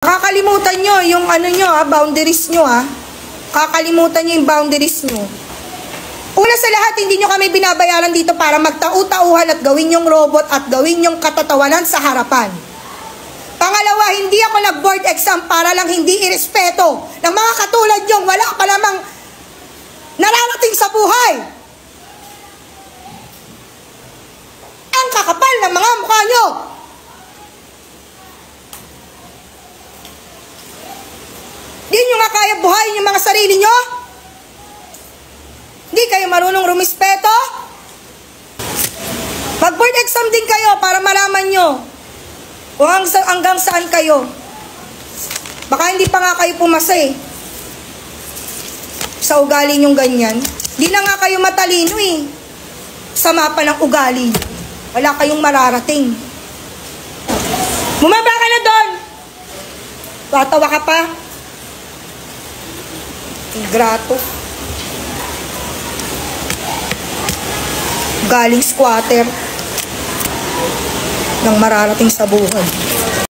Kakalimutan nyo yung ano nyo boundaries nyo Kakalimutan nyo yung boundaries nyo. Una sa lahat, hindi nyo kami binabayaran dito para magtau-tauhan at gawin yung robot at gawin yung katatawanan sa harapan. Pangalawa, hindi ako nag-board exam para lang hindi irespeto ng mga katulad nyong wala pa namang nararating sa buhay. Ang kakapal ng mga mukha nyo. Di nyo nga kaya buhayin yung mga sarili nyo? Hindi kayo marunong rumispeto? Mag-board exam din kayo para malaman nyo kung hanggang saan kayo. Baka hindi pa nga kayo pumasa sa ugali nyong ganyan. Di na nga kayo matalino Sama pa ng ugali. Wala kayong mararating. Bumaba ka na doon. Tatawa ka pa. Ingrato. Galing squatter. Nang mararating sa buhay.